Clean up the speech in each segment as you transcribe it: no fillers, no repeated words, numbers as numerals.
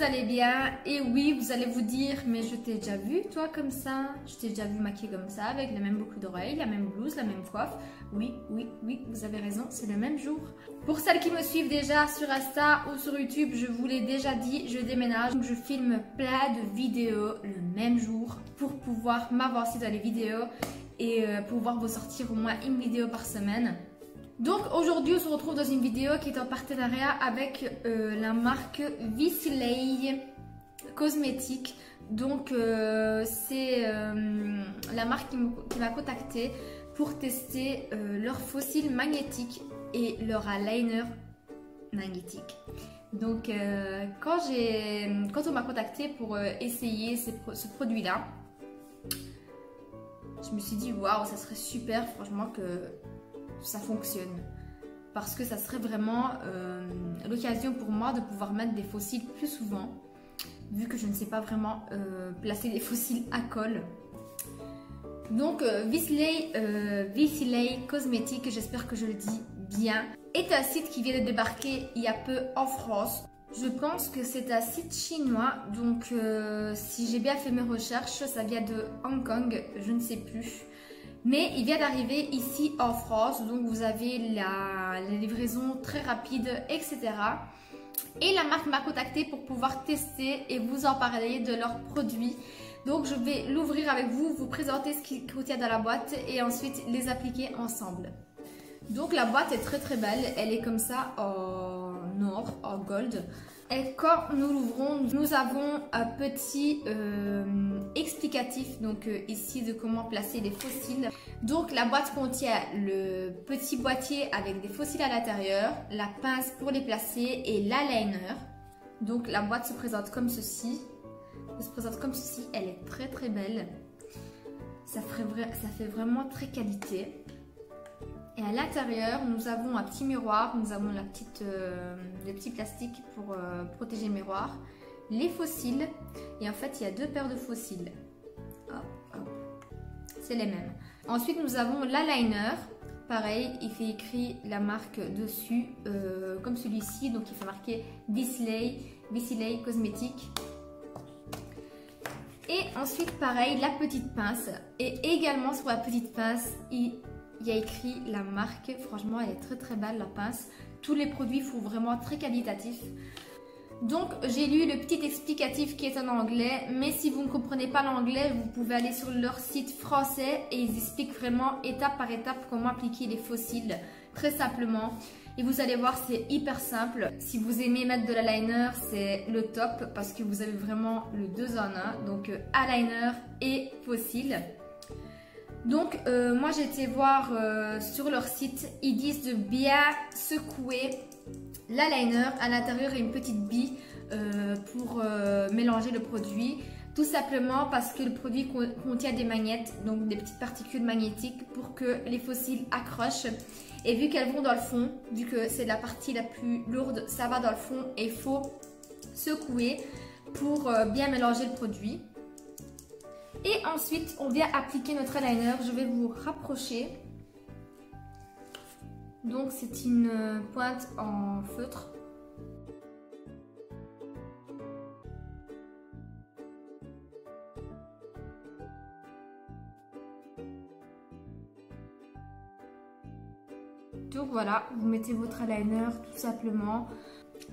allez bien. Et oui, vous allez vous dire, mais je t'ai déjà vu toi comme ça, je t'ai déjà vu maquillée comme ça, avec la même boucle d'oreilles, la même blouse, la même coiffe. Oui, vous avez raison, c'est le même jour. Pour celles qui me suivent déjà sur Insta ou sur YouTube, je vous l'ai déjà dit, je déménage. Donc je filme plein de vidéos le même jour pour pouvoir m'avancer dans les vidéos et pouvoir vous sortir au moins une vidéo par semaine. Donc aujourd'hui on se retrouve dans une vidéo qui est en partenariat avec la marque Visley Cosmétiques. Donc c'est la marque qui m'a contactée pour tester leur fossile magnétique et leur eyeliner magnétique. Donc quand on m'a contacté pour essayer ce produit là, je me suis dit waouh, ça serait super franchement que ça fonctionne, parce que ça serait vraiment l'occasion pour moi de pouvoir mettre des faux cils plus souvent, vu que je ne sais pas vraiment placer des faux cils à colle. Donc Visley Cosmétiques, j'espère que je le dis bien, est un site qui vient de débarquer il y a peu en France. Je pense que c'est un site chinois, donc si j'ai bien fait mes recherches, ça vient de Hong Kong, je ne sais plus. Mais il vient d'arriver ici en France, donc vous avez la livraison très rapide, etc. Et la marque m'a contacté pour pouvoir tester et vous en parler de leurs produits. Donc je vais l'ouvrir avec vous, vous présenter ce qui contient dans la boîte et ensuite les appliquer ensemble. Donc la boîte est très belle, elle est comme ça en or, en gold. Et quand nous l'ouvrons, nous avons un petit explicatif, donc ici de comment placer les faux cils. Donc la boîte contient le petit boîtier avec des faux cils à l'intérieur, la pince pour les placer et l'eyeliner. Donc la boîte se présente comme ceci. Elle est très belle. Ça fait vraiment très qualité. Et à l'intérieur, nous avons un petit miroir, nous avons le petit plastique pour protéger le miroir, les faux cils, et en fait il y a deux paires de faux cils. C'est les mêmes. Ensuite nous avons l'eyeliner, pareil, il fait écrit la marque dessus, comme celui-ci, donc il fait marquer Visley Cosmétiques. Et ensuite pareil, la petite pince, et également sur la petite pince, il y a écrit la marque. Franchement elle est très belle la pince. Tous les produits sont vraiment très qualitatifs. Donc j'ai lu le petit explicatif qui est en anglais, mais si vous ne comprenez pas l'anglais, vous pouvez aller sur leur site français et ils expliquent vraiment étape par étape comment appliquer les faux cils très simplement. Et vous allez voir, c'est hyper simple. Si vous aimez mettre de l'eyeliner, c'est le top parce que vous avez vraiment le 2 en 1, donc eyeliner et faux cils. Donc moi j'ai été voir sur leur site, ils disent de bien secouer l'eyeliner. À l'intérieur il y a une petite bille pour mélanger le produit, tout simplement parce que le produit contient des magnettes, donc des petites particules magnétiques pour que les faux cils accrochent. Et vu qu'elles vont dans le fond, vu que c'est la partie la plus lourde, ça va dans le fond et il faut secouer pour bien mélanger le produit. Et ensuite, on vient appliquer notre eyeliner. Je vais vous rapprocher. Donc, c'est une pointe en feutre. Donc voilà, vous mettez votre eyeliner tout simplement.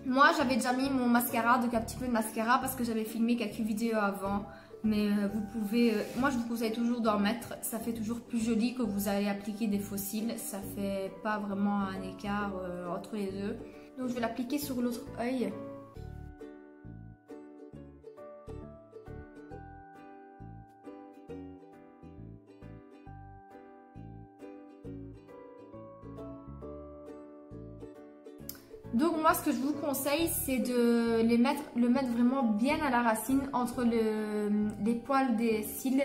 Moi, j'avais déjà mis mon mascara, donc un petit peu de mascara parce que j'avais filmé quelques vidéos avant. Mais vous pouvez, moi je vous conseille toujours d'en mettre, ça fait toujours plus joli que vous allez appliquer des faux cils, ça fait pas vraiment un écart entre les deux. Donc je vais l'appliquer sur l'autre œil. Donc moi ce que je vous conseille c'est de le mettre vraiment bien à la racine entre les poils des cils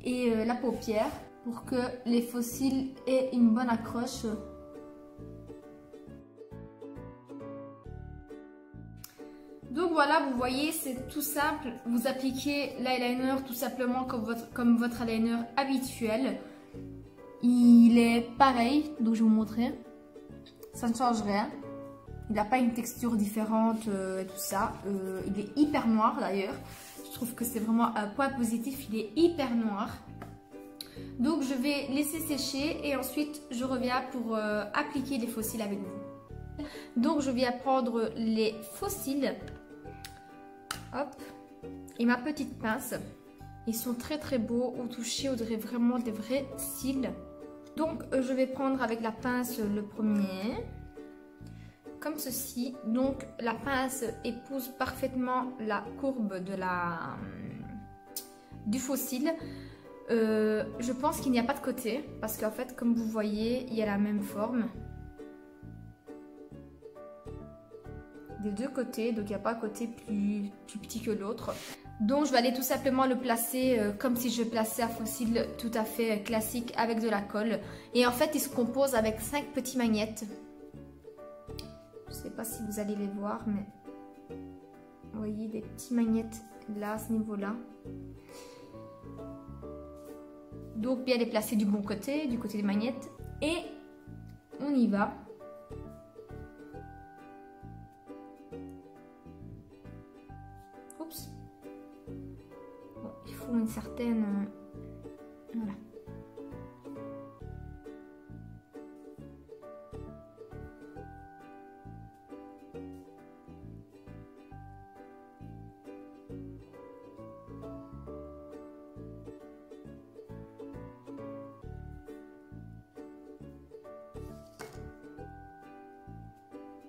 et la paupière pour que les faux cils aient une bonne accroche. Donc voilà, vous voyez c'est tout simple, vous appliquez l'eyeliner tout simplement comme votre eyeliner habituel. Il est pareil, donc je vais vous montrer, ça ne change rien. Il n'a pas une texture différente et tout ça. Il est hyper noir d'ailleurs. Je trouve que c'est vraiment un point positif. Il est hyper noir. Donc je vais laisser sécher et ensuite je reviens pour appliquer les fossiles avec vous. Donc je viens prendre les fossiles. Hop. Et ma petite pince. Ils sont très très beaux. Au toucher, on dirait vraiment des vrais cils. Donc je vais prendre avec la pince le premier. Comme ceci. Donc la pince épouse parfaitement la courbe de du fossile. Je pense qu'il n'y a pas de côté parce qu'en fait comme vous voyez il y a la même forme des deux côtés, donc il n'y a pas un côté plus petit que l'autre. Donc je vais aller tout simplement le placer comme si je plaçais un fossile tout à fait classique avec de la colle. Et en fait il se compose avec 5 petits magnettes. Je ne sais pas si vous allez les voir, mais vous voyez des petits magnettes là à ce niveau là. Donc bien les placer du bon côté, du côté des magnettes. Et on y va. Oups. Bon, il faut une certaine... Voilà.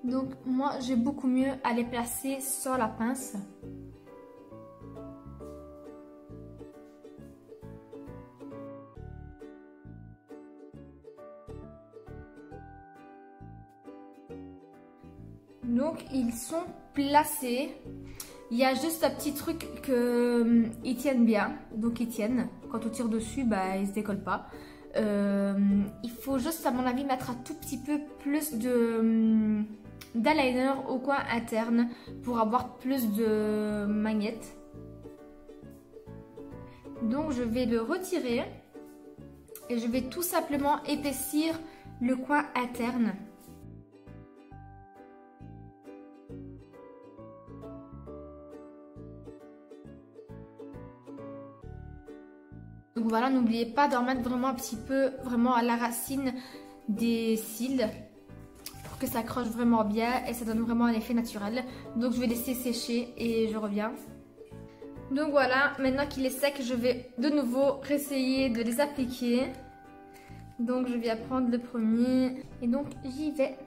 Donc moi j'ai beaucoup mieux à les placer sur la pince. Donc ils sont placés. Il y a juste un petit truc que ils tiennent bien. Donc ils tiennent. Quand on tire dessus, bah, ils ne se décollent pas. Il faut juste à mon avis mettre un tout petit peu plus d'eyeliner au coin interne pour avoir plus de magnettes. Donc je vais le retirer et je vais tout simplement épaissir le coin interne. Donc voilà, n'oubliez pas d'en mettre vraiment un petit peu vraiment à la racine des cils pour que ça accroche vraiment bien et ça donne vraiment un effet naturel. Donc je vais laisser sécher et je reviens. Donc voilà, maintenant qu'il est sec, je vais de nouveau réessayer de les appliquer. Donc je vais prendre le premier et donc j'y vais.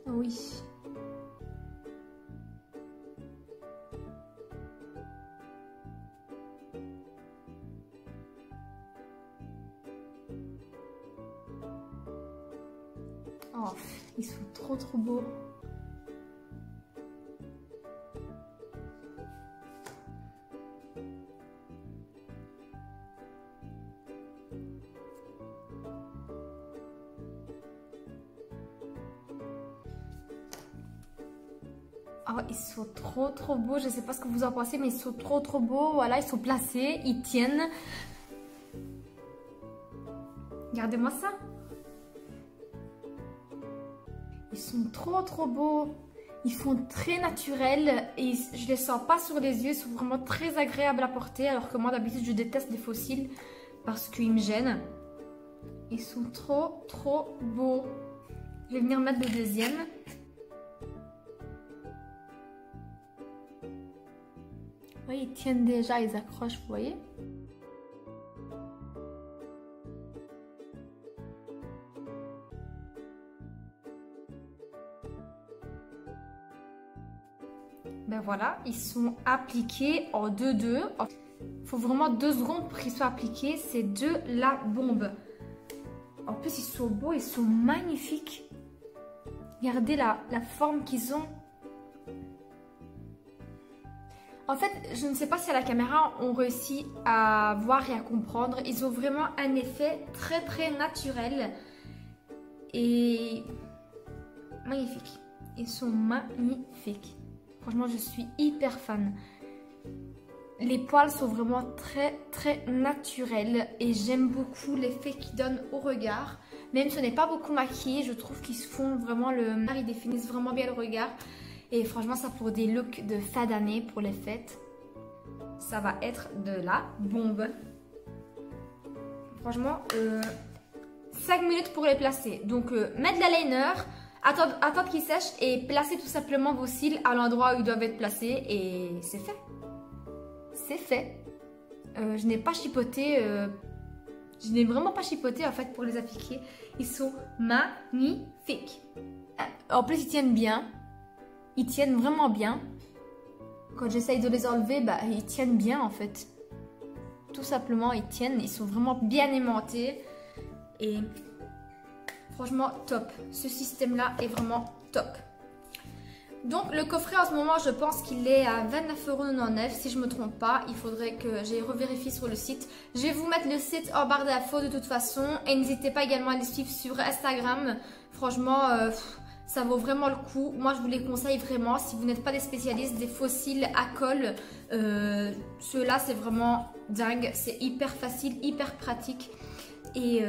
Oui. Oh, ils sont trop beaux. Oh, ils sont trop beaux. Je sais pas ce que vous en pensez, mais ils sont trop beaux. Voilà, ils sont placés, ils tiennent. Regardez-moi ça. Ils sont trop beaux. Ils font très naturels et je les sens pas sur les yeux. Ils sont vraiment très agréables à porter. Alors que moi d'habitude je déteste les fossiles parce qu'ils me gênent. Ils sont trop beaux. Je vais venir mettre le deuxième. Oui, ils tiennent déjà, ils accrochent, vous voyez. Ben voilà, ils sont appliqués en 2-2. Il faut vraiment 2 secondes pour qu'ils soient appliqués. C'est de la bombe. En plus, ils sont beaux, ils sont magnifiques. Regardez la forme qu'ils ont. En fait, je ne sais pas si à la caméra on réussit à voir et à comprendre. Ils ont vraiment un effet très naturel et magnifique. Ils sont magnifiques. Franchement, je suis hyper fan. Les poils sont vraiment très naturels et j'aime beaucoup l'effet qu'ils donnent au regard. Même si on n'est pas beaucoup maquillé, je trouve qu'ils se font vraiment ils définissent vraiment bien le regard. Et franchement, ça pour des looks de fin d'année, pour les fêtes, ça va être de la bombe. Franchement, 5 minutes pour les placer. Donc, mettre l'eyeliner, attendre qu'il sèche et placer tout simplement vos cils à l'endroit où ils doivent être placés. Et c'est fait. C'est fait. Je n'ai pas chipoté. Je n'ai vraiment pas chipoté en fait pour les appliquer. Ils sont magnifiques. En plus, ils tiennent bien. Ils tiennent vraiment bien. Quand j'essaye de les enlever, bah, ils tiennent bien en fait. Tout simplement, ils tiennent. Ils sont vraiment bien aimantés. Et franchement, top. Ce système-là est vraiment top. Donc, le coffret en ce moment, je pense qu'il est à 29,99 € si je ne me trompe pas. Il faudrait que j'ai revérifié sur le site. Je vais vous mettre le site en barre d'infos de toute façon. Et n'hésitez pas également à les suivre sur Instagram. Franchement, ça vaut vraiment le coup. Moi, je vous les conseille vraiment. Si vous n'êtes pas des spécialistes, des faux cils à colle, ceux-là, c'est vraiment dingue. C'est hyper facile, hyper pratique. Et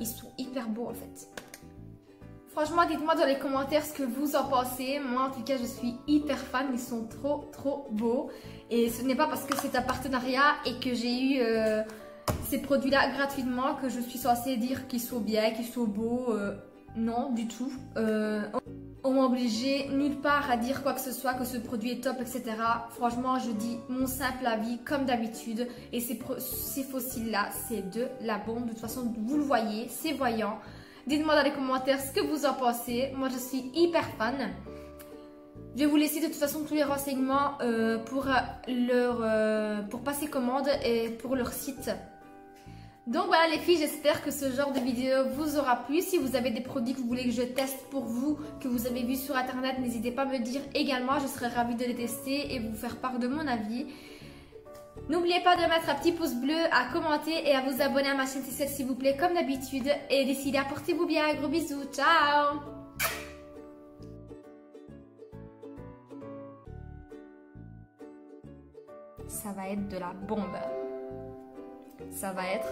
ils sont hyper beaux en fait. Franchement, dites-moi dans les commentaires ce que vous en pensez. Moi, en tout cas, je suis hyper fan. Ils sont trop, trop beaux. Et ce n'est pas parce que c'est un partenariat et que j'ai eu ces produits-là gratuitement que je suis censée dire qu'ils sont bien, qu'ils sont beaux. Non, du tout. On m'a obligé nulle part à dire quoi que ce soit, que ce produit est top, etc. Franchement, je dis mon simple avis comme d'habitude. Et ces faux cils-là, c'est de la bombe. De toute façon, vous le voyez, c'est voyant. Dites-moi dans les commentaires ce que vous en pensez. Moi, je suis hyper fan. Je vais vous laisser de toute façon tous les renseignements pour passer commande et pour leur site. Donc voilà les filles, j'espère que ce genre de vidéo vous aura plu. Si vous avez des produits que vous voulez que je teste pour vous, que vous avez vu sur internet, n'hésitez pas à me dire également. Je serai ravie de les tester et vous faire part de mon avis. N'oubliez pas de mettre un petit pouce bleu, à commenter et à vous abonner à ma chaîne si s'il vous plaît comme d'habitude. Et d'ici là, portez-vous bien, gros bisous, ciao. Ça va être de la bombe. Ça va être